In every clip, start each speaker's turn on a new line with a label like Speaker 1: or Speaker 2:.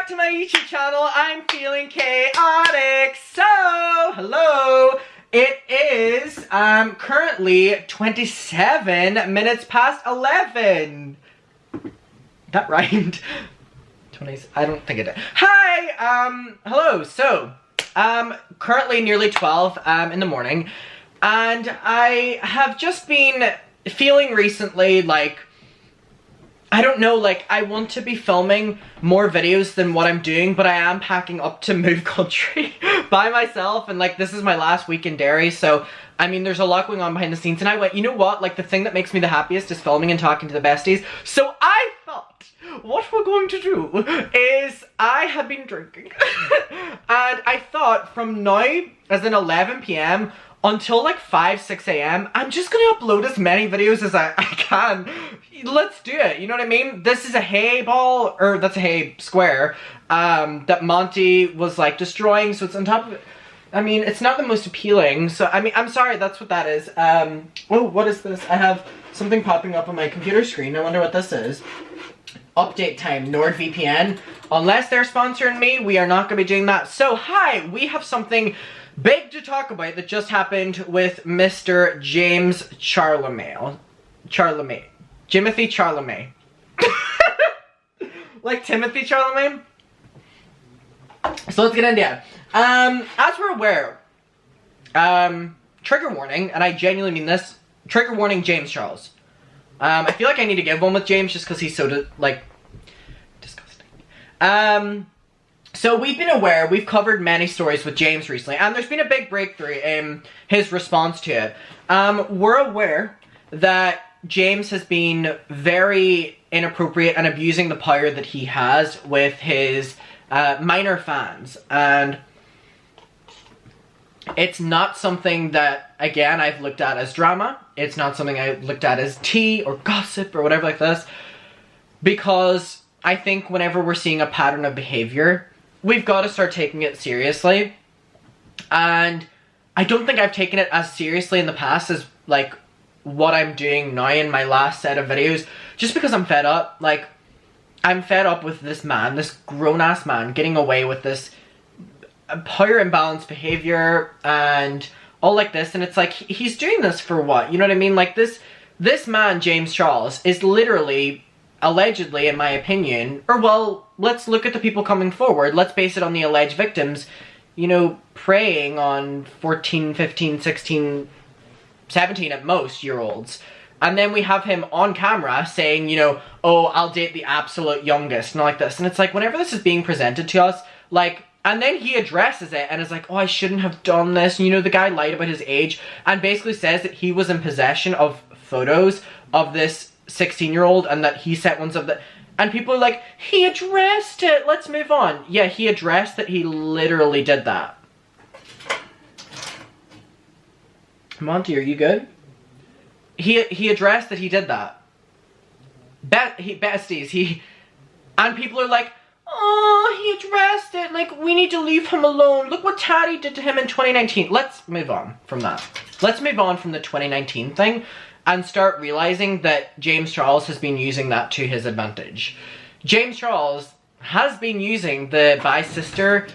Speaker 1: to my YouTube channel. I'm feeling chaotic. So, hello. It is currently 27 minutes past 11. That rhymed. 20, I don't think it did. Hi, hello. So, currently nearly 12 in the morning, and I have just been feeling recently like, I don't know, like, I want to be filming more videos than what I'm doing, but I am packing up to move country by myself, and, like, this is my last week in Derry, so, I mean, there's a lot going on behind the scenes, and I went, you know what, like, the thing that makes me the happiest is filming and talking to the besties, so I thought, what we're going to do is, I have been drinking, and I thought from now, as in 11 p.m, until like 5, 6 a.m, I'm just gonna upload as many videos as I can. Let's do it, you know what I mean? This is a hay ball, or that's a hay square, that Monty was like destroying, so it's on top of it. I mean, it's not the most appealing, so I mean, I'm sorry, that's what that is. Oh, what is this? I have something popping up on my computer screen. I wonder what this is. Update time, NordVPN. Unless they're sponsoring me, we are not gonna be doing that. So, hi, we have something big to talk about that just happened with Mr. James Charlemagne. Jimothy Charlemagne. Like Timothy Charlemagne? So let's get into it. As we're aware, trigger warning, and I genuinely mean this, trigger warning James Charles. I feel like I need to give one with James just because he's so, like, disgusting. So we've been aware, we've covered many stories with James recently, and there's been a big breakthrough in his response to it. We're aware that James has been very inappropriate and abusing the power that he has with his minor fans, and it's not something that, again, I've looked at as drama. It's not something I've looked at as tea or gossip or whatever like this, because I think whenever we're seeing a pattern of behavior, we've got to start taking it seriously, and I don't think I've taken it as seriously in the past as, like, what I'm doing now in my last set of videos, just because I'm fed up. Like, I'm fed up with this man, this grown-ass man, getting away with this power imbalance behavior and all like this, and it's like, he's doing this for what? You know what I mean? Like, this man, James Charles, is literally, allegedly, in my opinion, or well, let's look at the people coming forward, let's base it on the alleged victims, you know, preying on 14, 15, 16, 17 at most year olds. And then we have him on camera saying, you know, oh, I'll date the absolute youngest, and all like this. And it's like, whenever this is being presented to us, like, and then he addresses it and is like, oh, I shouldn't have done this. And, you know, the guy lied about his age and basically says that he was in possession of photos of this 16-year-old and that he sent ones of the... And people are like, he addressed it, let's move on. Yeah, he addressed that he literally did that. Monty, are you good? He addressed that he did that. Besties, and people are like, oh, he addressed it, like, we need to leave him alone. Look what Taddy did to him in 2019. Let's move on from that. Let's move on from the 2019 thing and start realizing that James Charles has been using that to his advantage. James Charles has been using the bi-sister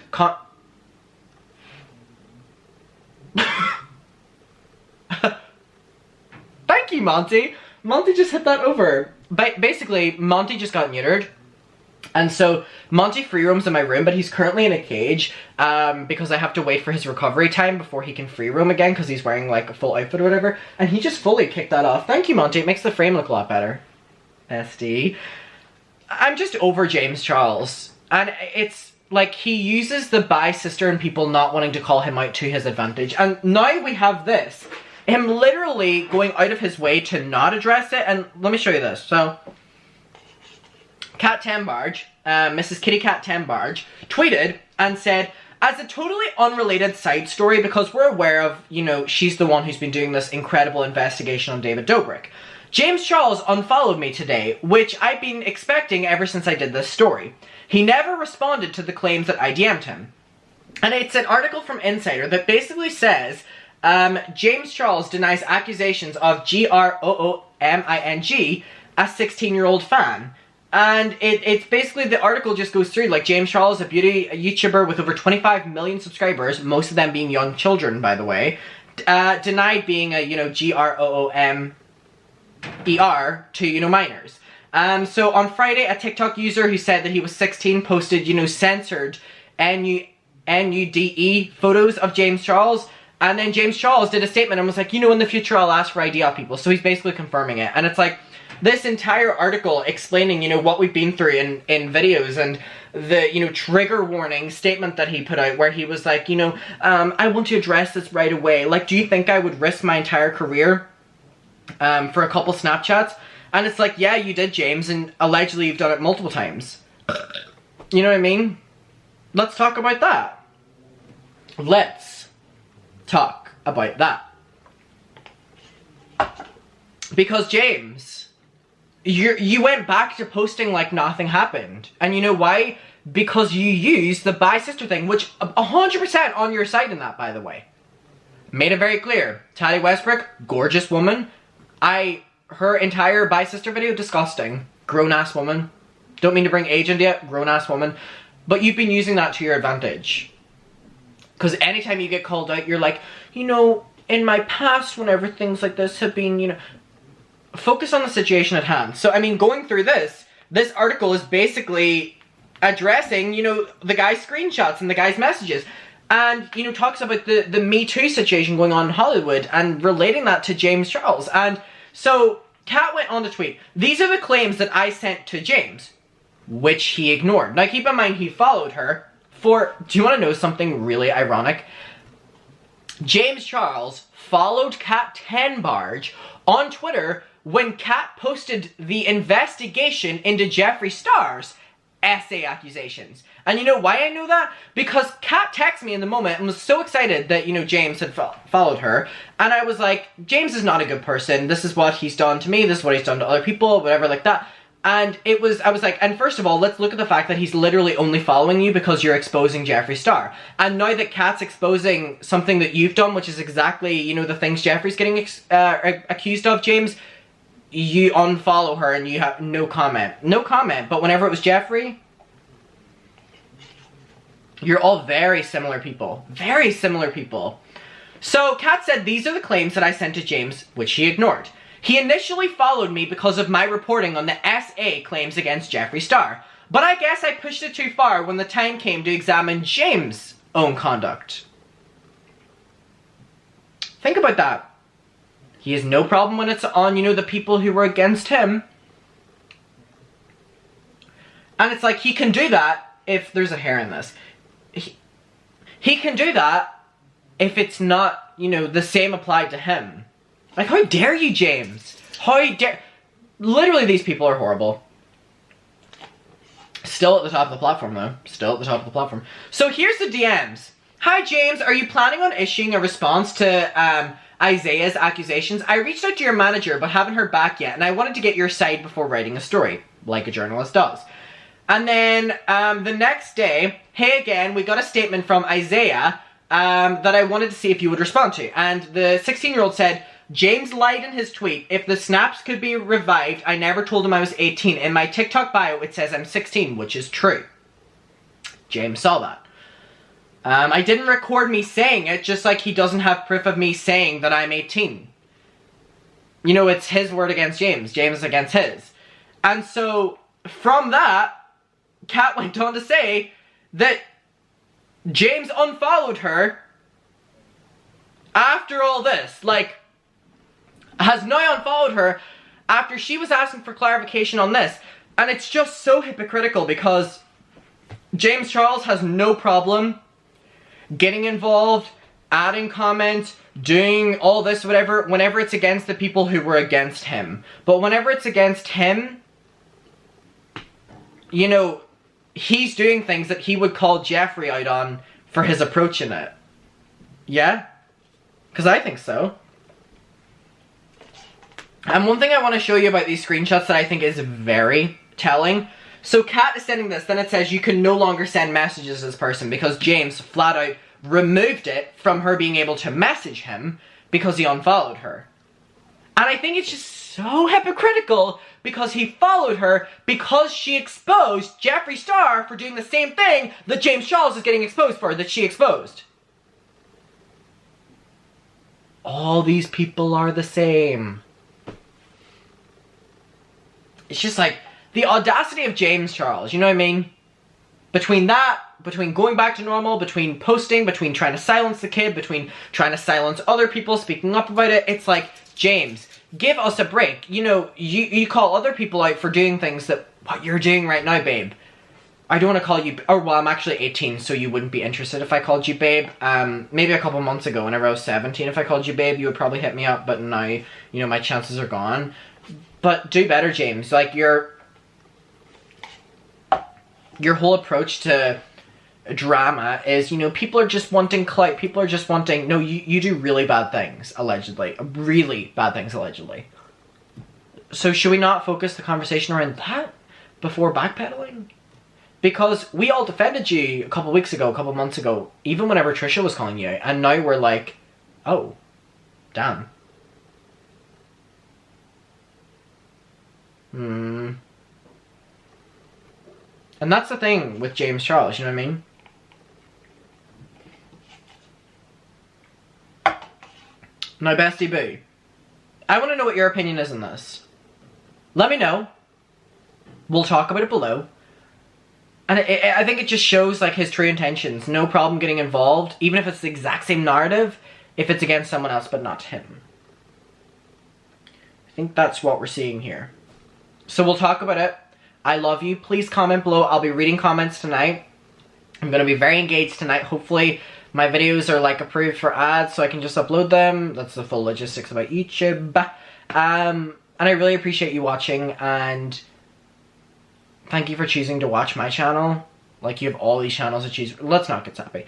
Speaker 1: Thank you, Monty. Monty just hit that over. But basically, Monty just got neutered. And so, Monty free roams in my room, but he's currently in a cage, because I have to wait for his recovery time before he can free roam again, because he's wearing, like, a full outfit or whatever. And he just fully kicked that off. Thank you, Monty. It makes the frame look a lot better. SD. I'm just over James Charles. And it's, like, he uses the bi-sister and people not wanting to call him out to his advantage. And now we have this. Him literally going out of his way to not address it. And let me show you this. So, Cat Tembarge, Mrs. Kitty Cat Tembarge, tweeted and said, as a totally unrelated side story, because we're aware of, you know, she's the one who's been doing this incredible investigation on David Dobrik. James Charles unfollowed me today, which I've been expecting ever since I did this story. He never responded to the claims that I DM'd him. And it's an article from Insider that basically says, James Charles denies accusations of GROOMING, a 16-year-old fan. And it's basically, the article just goes through, like, James Charles, a beauty YouTuber with over 25 million subscribers, most of them being young children, by the way, denied being a, you know, GROOMER to, you know, minors. So on Friday, a TikTok user who said that he was 16 posted, you know, censored NUDE photos of James Charles. And then James Charles did a statement and was like, you know, in the future I'll ask for ID off people. So he's basically confirming it. And it's like, this entire article explaining, you know, what we've been through in videos, and the, you know, trigger warning statement that he put out where he was like, you know, I want to address this right away. Like, do you think I would risk my entire career for a couple Snapchats? And it's like, yeah, you did, James, and allegedly you've done it multiple times. You know what I mean? Let's talk about that. Let's talk about that. Because, James, you went back to posting like nothing happened. And you know why? Because you used the bi sister thing, which 100% on your side in that, by the way. Made it very clear. Tati Westbrook, gorgeous woman. Her entire bi sister video, disgusting. Grown-ass woman. Don't mean to bring age into it, grown-ass woman. But you've been using that to your advantage. Because anytime you get called out, you're like, you know, in my past, whenever things like this have been, you know, focus on the situation at hand. So, I mean, going through this article is basically addressing, you know, the guy's screenshots and the guy's messages. And, you know, talks about the Me Too situation going on in Hollywood and relating that to James Charles. And so, Kat went on to tweet, these are the claims that I sent to James, which he ignored. Now, keep in mind, he followed her for, do you want to know something really ironic? James Charles followed Kat Tenbarge on Twitter when Kat posted the investigation into Jeffree Star's essay accusations. And you know why I know that? Because Kat texted me in the moment and was so excited that, you know, James had followed her. And I was like, James is not a good person. This is what he's done to me. This is what he's done to other people, whatever like that. And I was like, and first of all, let's look at the fact that he's literally only following you because you're exposing Jeffree Star. And now that Kat's exposing something that you've done, which is exactly, you know, the things Jeffree's getting accused of, James, you unfollow her and you have no comment. No comment, but whenever it was Jeffree, you're all very similar people. Very similar people. So, Kat said, these are the claims that I sent to James, which he ignored. He initially followed me because of my reporting on the SA claims against Jeffree Star. But I guess I pushed it too far when the time came to examine James' own conduct. Think about that. He has no problem when it's on, you know, the people who were against him. And it's like, he can do that if there's a hair in this. He can do that if it's not, you know, the same applied to him. Like, how dare you, James? How dare... Literally, these people are horrible. Still at the top of the platform, though. Still at the top of the platform. So here's the DMs. Hi, James. Are you planning on issuing a response to Isaiah's accusations? I reached out to your manager, but haven't heard back yet, and I wanted to get your side before writing a story, like a journalist does. And then the next day, hey again, we got a statement from Isaiah that I wanted to see if you would respond to. And the 16-year-old said, James lied in his tweet. If the snaps could be revived, I never told him I was 18. In my TikTok bio, it says I'm 16, which is true. James saw that. I didn't record me saying it, just like he doesn't have proof of me saying that I'm 18. You know, it's his word against James. James against his. And so, from that, Kat went on to say that James unfollowed her after all this. Like, has now unfollowed her after she was asking for clarification on this. And it's just so hypocritical because James Charles has no problem getting involved, adding comments, doing all this, whatever, whenever it's against the people who were against him. But whenever it's against him, you know, he's doing things that he would call Jeffree out on for his approach in it. Yeah? Because I think so. And one thing I want to show you about these screenshots that I think is very telling. So Kat is sending this, then it says you can no longer send messages to this person because James flat out removed it from her being able to message him because he unfollowed her. And I think it's just so hypocritical because he followed her because she exposed Jeffree Star for doing the same thing that James Charles is getting exposed for, that she exposed. All these people are the same. It's just like, the audacity of James Charles, you know what I mean? Between that, between going back to normal, between posting, between trying to silence the kid, between trying to silence other people speaking up about it, it's like, James, give us a break. You know, you call other people out for doing things that, what you're doing right now, babe. I don't want to call you, or well, I'm actually 18, so you wouldn't be interested if I called you babe. Maybe a couple months ago, whenever I was 17, if I called you babe, you would probably hit me up, but now, you know, my chances are gone. But do better, James. Like, your whole approach to drama is, you know, people are just wanting clout, people are just wanting, no, you do really bad things, allegedly. Really bad things, allegedly. So should we not focus the conversation around that before backpedaling? Because we all defended you a couple weeks ago, a couple months ago, even whenever Trisha was calling you out, and now we're like, oh, damn. And that's the thing with James Charles, you know what I mean? Now, bestie boo, I want to know what your opinion is on this. Let me know. We'll talk about it below. And I think it just shows, like, his true intentions. No problem getting involved, even if it's the exact same narrative, if it's against someone else but not him. I think that's what we're seeing here. So we'll talk about it. I love you. Please comment below. I'll be reading comments tonight. I'm going to be very engaged tonight. Hopefully my videos are, like, approved for ads so I can just upload them. That's the full logistics about YouTube. And I really appreciate you watching, and thank you for choosing to watch my channel. Like, you have all these channels to choose. Let's not get sappy.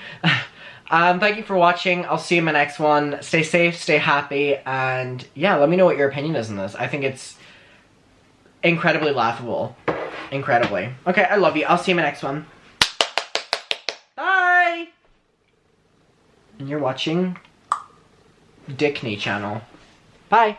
Speaker 1: Thank you for watching. I'll see you in my next one. Stay safe, stay happy, and yeah, let me know what your opinion is on this. I think it's incredibly laughable. Incredibly. Okay, I love you. I'll see you in my next one. Bye! And you're watching Dickney channel. Bye.